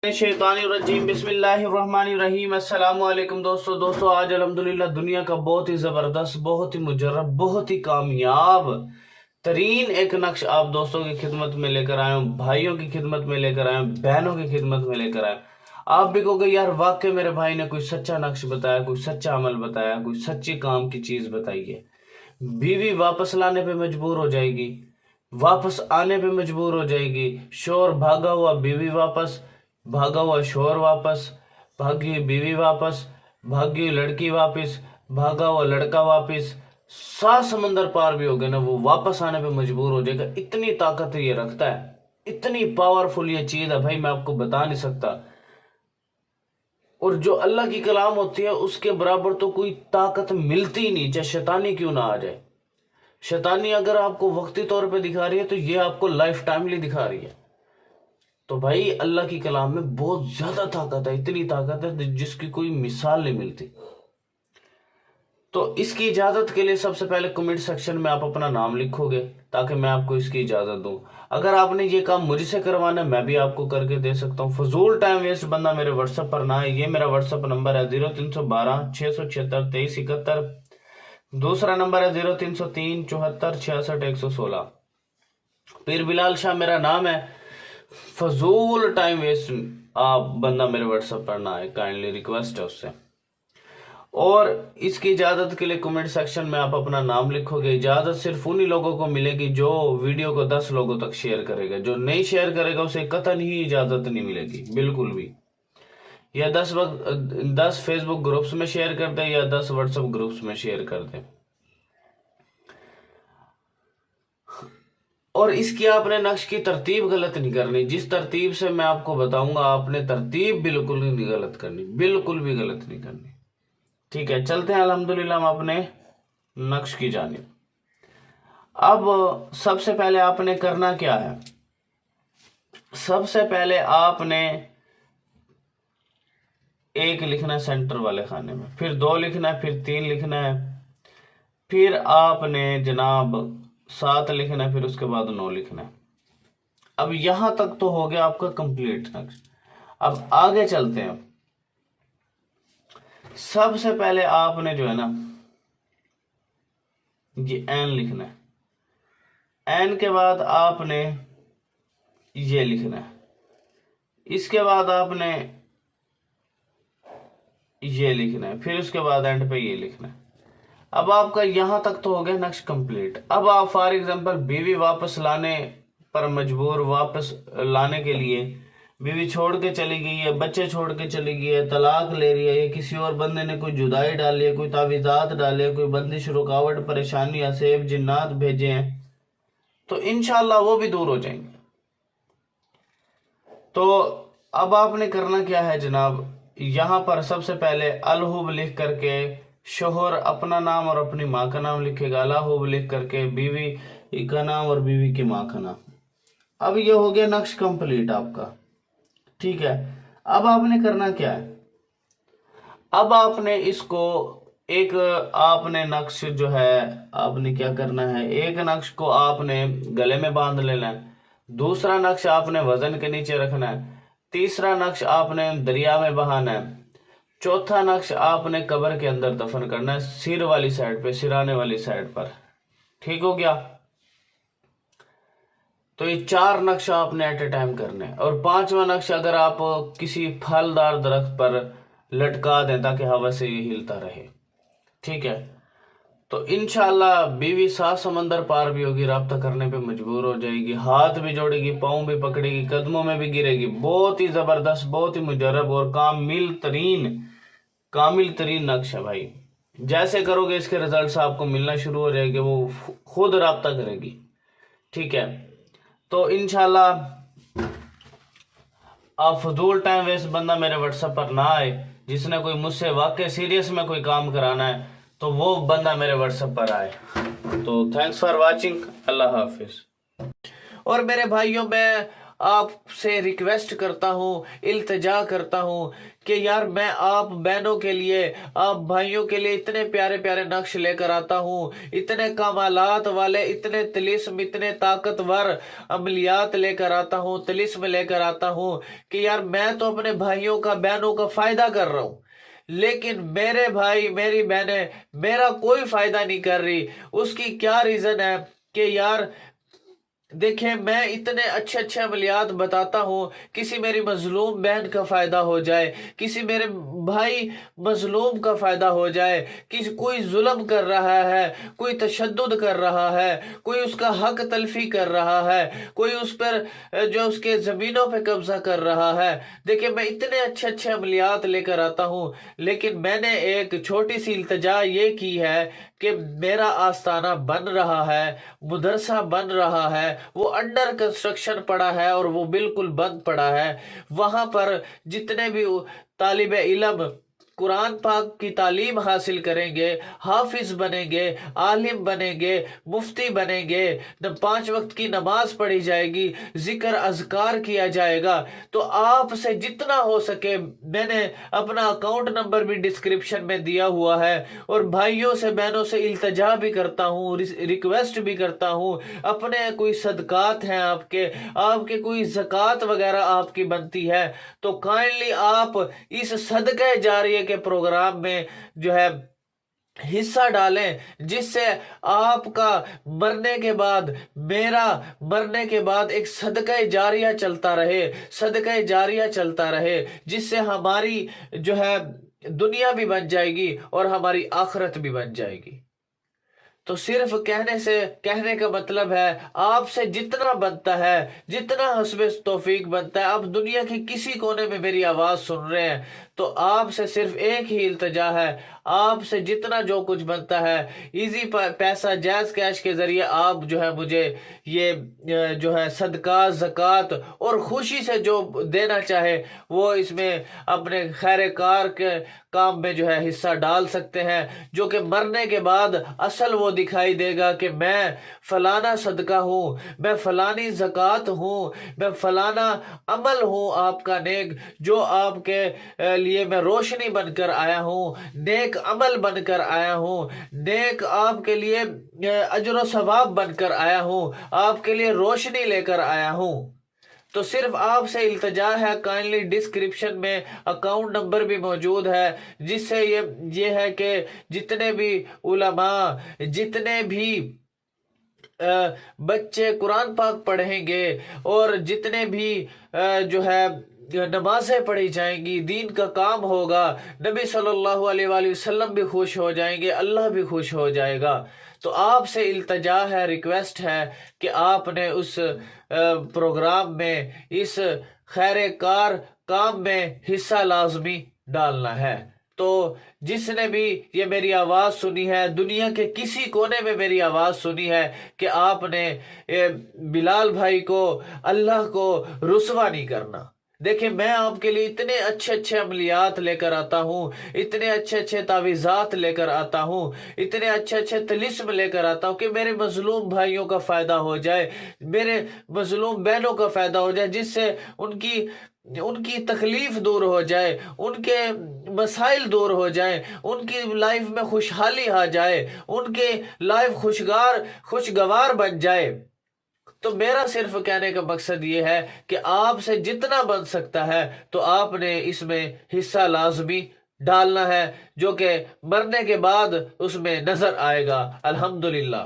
शैतानिर्रजीम बिस्मिल्लाहिर्रहमानिर्रहीम। अस्सलाम वालेकुम दोस्तों आज अल्हम्दुलिल्लाह दुनिया का बहुत ही ज़बरदस्त, बहुत ही मुजर्रब, बहुत ही कामयाब तरीन एक नक्श आप दोस्तों की खिदमत में लेकर आया हूँ, भाइयों की खिदमत में लेकर आया हूँ, बहनों की खिदमत में लेकर आया। आप भी कहोगे यार वाकई मेरे भाई ने कोई सच्चा नक्श बताया, कोई सच्चा अमल बताया, कोई सच्ची काम की चीज़ बताई है। बीवी वापस लाने पे मजबूर हो जाएगी, वापस आने पे मजबूर हो जाएगी। शोर भागा हुआ बीवी वापस, भागा हुआ शोर वापस, भागी हुई बीवी वापस, भागी हुई लड़की वापस, भागा हुआ लड़का वापस। 7 समंदर पार भी हो गए ना, वो वापस आने पे मजबूर हो जाएगा। इतनी ताकत ये रखता है, इतनी पावरफुल ये चीज है भाई, मैं आपको बता नहीं सकता। और जो अल्लाह की कलाम होती है उसके बराबर तो कोई ताकत मिलती ही नहीं, चाहे शैतानी क्यों ना आ जाए। शैतानी अगर आपको वक्ती तौर पे दिखा रही है तो ये आपको लाइफ टाइमली दिखा रही है। तो भाई अल्लाह की कलाम में बहुत ज्यादा ताकत है, इतनी ताकत है जिसकी कोई मिसाल नहीं मिलती। तो इसकी इजाजत के लिए सबसे पहले कमेंट सेक्शन में आप अपना नाम लिखोगे ताकि मैं आपको इसकी इजाजत दूं। अगर आपने ये काम मुझसे करवाना है मैं भी आपको करके दे सकता हूँ। फजूल टाइम वेस्ट बंदा मेरे व्हाट्सएप पर ना है। ये मेरा व्हाट्सएप नंबर है 0312 676 2371। दूसरा नंबर है 0303 74 66 116। पीर बिलाल शाह मेरा नाम है। फजूल टाइम वेस्ट आप बंदा मेरे व्हाट्सएप पर ना आए, काइंडली रिक्वेस्ट है उससे। और इसकी इजाजत के लिए कमेंट सेक्शन में आप अपना नाम लिखोगे। इजाजत सिर्फ उन्हीं लोगों को मिलेगी जो वीडियो को 10 लोगों तक शेयर करेगा। जो नहीं शेयर करेगा उसे कतई ही इजाजत नहीं मिलेगी, बिल्कुल भी। या 10 फेसबुक ग्रुप्स में शेयर कर दे या 10 व्हाट्सएप ग्रुप्स में शेयर कर दे। और इसकी आपने नक्श की तरतीब गलत नहीं करनी। जिस तरतीब से मैं आपको बताऊंगा आपने तरतीब बिल्कुल नहीं गलत करनी, बिल्कुल भी गलत नहीं करनी। ठीक है, चलते हैं अल्हम्दुलिल्लाह हम अपने नक्श की जानिब। अब सबसे पहले आपने करना क्या है, सबसे पहले आपने 1 लिखना है सेंटर वाले खाने में, फिर 2 लिखना है, फिर 3 लिखना है, फिर आपने जनाब 7 लिखना है, फिर उसके बाद 9 लिखना है। अब यहां तक तो हो गया आपका कंप्लीट नक्श। अब आगे चलते हैं। सबसे पहले आपने जो है ना ये एन लिखना है। एन के बाद आपने ये लिखना है। इसके बाद आपने ये लिखना है, फिर उसके बाद एंड पे ये लिखना है। अब आपका यहां तक तो हो गया नक्श कंप्लीट। अब आप फॉर एग्जांपल बीवी वापस लाने पर मजबूर, वापस लाने के लिए बीवी छोड़ के चली गई है, बच्चे छोड़ के चली गई है, तलाक ले रही है, या किसी और बंदे ने कोई जुदाई डाली है, कोई तावीज़ात डाले है, कोई बंदिश रुकावट परेशानी असेब जिन्नात भेजे हैं, तो इंशाल्लाह वो भी दूर हो जाएंगे। तो अब आपने करना क्या है जनाब, यहां पर सबसे पहले अलहुब लिख करके शोहर अपना नाम और अपनी माँ का नाम लिखेगा, अलहुब लिख करके बीवी का नाम और बीवी की माँ का नाम। अब ये हो गया नक्श कंप्लीट आपका। ठीक है, अब आपने करना क्या है, अब आपने इसको एक आपने नक्श जो है आपने क्या करना है, एक नक्श को आपने गले में बांध लेना है, दूसरा नक्श आपने वजन के नीचे रखना है, तीसरा नक्श आपने दरिया में बहाना है, चौथा नक्श आपने कब्र के अंदर दफन करना है, सिर वाली साइड पे, सिराने वाली साइड पर। ठीक हो गया। तो ये 4 नक्श आपने एट ए टाइम करने हैं। और 5वां नक्श अगर आप किसी फलदार दरख्त पर लटका दें ताकि हवा से ये हिलता रहे। ठीक है, तो इंशाल्लाह बीवी 7 समंदर पार भी होगी, राब्ता करने पे मजबूर हो जाएगी, हाथ भी जोड़ेगी, पाँव भी पकड़ेगी, कदमों में भी गिरेगी। बहुत ही जबरदस्त, बहुत ही मुजर्रब और कामिल तरीन नक्श है भाई। जैसे करोगे इसके रिजल्ट्स आपको मिलना शुरू हो जाएंगे, वो खुद राब्ता करेगी। ठीक है, तो इंशाल्लाह आप फजूल टाइम वेस्ट बंदा मेरे व्हाट्सएप पर ना आए। जिसने कोई मुझसे वाकई सीरियस में कोई काम कराना है तो वो बंदा मेरे व्हाट्सएप पर आए। तो थैंक्स फॉर वाचिंग, अल्लाह हाफिज। और मेरे भाइयों, मैं آپ سے ریکویسٹ کرتا ہوں، التجا کرتا ہوں کہ یار میں آپ بہنوں کے لیے، آپ بھائیوں کے لیے اتنے پیارے پیارے نقش لے کر آتا ہوں، اتنے کمالات والے، اتنے طلسم، اتنے طاقتور عملیات لے کر آتا ہوں، طلسم لے کر آتا ہوں کہ یار میں تو اپنے بھائیوں کا، بہنوں کا فائدہ کر رہا ہوں، لیکن میرے بھائی، میری بہنیں میرا کوئی فائدہ نہیں کر رہی۔ اس کی کیا ریزن ہے کہ یار دیکھیں میں اتنے اچھے اچھے عملیات بتاتا ہوں، کسی میری مظلوم بہن کا فائدہ ہو جائے، کسی میرے بھائی مظلوم کا فائدہ ہو جائے، کوئی ظلم کر رہا ہے، کوئی تشدد کر رہا ہے، کوئی اس کا حق تلفی کر رہا ہے، کوئی اس پر جو اس کے زمینوں پہ قبضہ کر رہا ہے۔ دیکھیں میں اتنے اچھے اچھے عملیات لے کر آتا ہوں، لیکن میں نے ایک چھوٹی سی التجا یہ کی ہے کہ میرا آستانہ بن رہا ہے، مدرسہ بن رہا ہے، وہ انڈر کنسٹرکشن پڑا ہے اور وہ بالکل بند پڑا ہے۔ وہاں پر جتنے بھی طالب علم قرآن پاک کی تعلیم حاصل کریں گے، حافظ بنیں گے، عالم بنیں گے، مفتی بنیں گے، 5 وقت کی نماز پڑھی جائے گی، ذکر اذکار کیا جائے گا، تو آپ سے جتنا ہو سکے، میں نے اپنا اکاؤنٹ نمبر بھی ڈسکرپشن میں دیا ہوا ہے، اور بھائیوں سے، بہنوں سے التجا بھی کرتا ہوں، ریکویسٹ بھی کرتا ہوں، اپنے کوئی صدقات ہیں آپ کے کوئی زکوٰۃ وغیرہ آپ کی بنتی ہے تو کائنڈلی آپ اس صدقہ جاریہ کے پروگرام میں جو ہے حصہ ڈالیں، جس سے آپ کا مرنے کے بعد، میرا مرنے کے بعد ایک صدقہ جاریہ چلتا رہے، صدقہ جاریہ چلتا رہے، جس سے ہماری جو ہے دنیا بھی بن جائے گی اور ہماری آخرت بھی بن جائے گی۔ تو صرف کہنے کا مطلب ہے آپ سے جتنا بنتا ہے، جتنا حسب توفیق بنتا ہے، آپ دنیا کے کسی کونے میں میری آواز سن رہے ہیں تو آپ سے صرف ایک ہی التجا ہے، آپ سے جتنا جو کچھ بنتا ہے ایزی پیسہ، جائز کیش کے ذریعے آپ جو ہے مجھے یہ جو ہے صدقہ، زکوٰۃ اور خوشی سے جو دینا چاہے وہ اس میں اپنے خیر کار کے کام میں جو ہے حصہ ڈال سکتے ہیں، جو کہ مرنے کے بعد اصل وہ دکھائی دے گا کہ میں فلانا صدقہ ہوں، میں فلانی زکوٰۃ ہوں، میں فلانا عمل ہوں آپ کا نیک، جو آپ کے لیے میں روشنی بن کر آیا ہوں، نیک عمل بن کر آیا ہوں، نیک آپ کے لیے اجر و ثواب بن کر آیا ہوں، آپ کے لیے روشنی لے کر آیا ہوں۔ تو صرف آپ سے التجا ہے، کائنڈلی ڈسکرپشن میں اکاؤنٹ نمبر بھی موجود ہے، جس سے یہ ہے کہ جتنے بھی علماء، جتنے بھی بچے قرآن پاک پڑھیں گے اور جتنے بھی جو ہے نمازیں پڑھی جائیں گی، دین کا کام ہوگا، نبی صلی اللہ علیہ وآلہ وسلم بھی خوش ہو جائیں گے، اللہ بھی خوش ہو جائے گا۔ تو آپ سے التجا ہے، ریکویسٹ ہے کہ آپ نے اس پروگرام میں، اس خیر کار کام میں حصہ لازمی ڈالنا ہے۔ تو جس نے بھی یہ میری آواز سنی ہے، دنیا کے کسی کونے میں میری آواز سنی ہے کہ آپ نے بلال بھائی کو، اللہ کو رسوا نہیں کرنا۔ دیکھیں میں آپ کے لیے اتنے اچھے اچھے عملیات لے کر آتا ہوں، اتنے اچھے اچھے تعویذات لے کر آتا ہوں، اتنے اچھے اچھے طلسم لے کر آتا ہوں کہ میرے مظلوم بھائیوں کا فائدہ ہو جائے، میرے مظلوم بہنوں کا فائدہ ہو جائے، جس سے ان کی تکلیف دور ہو جائے، ان کے مسائل دور ہو جائیں، ان کی لائف میں خوشحالی آ جائے، ان کے لائف خوشگوار بن جائے۔ تو میرا صرف کہنے کا مقصد یہ ہے کہ آپ سے جتنا بن سکتا ہے تو آپ نے اس میں حصہ لازمی ڈالنا ہے، جو کہ مرنے کے بعد اس میں نظر آئے گا۔ الحمدللہ۔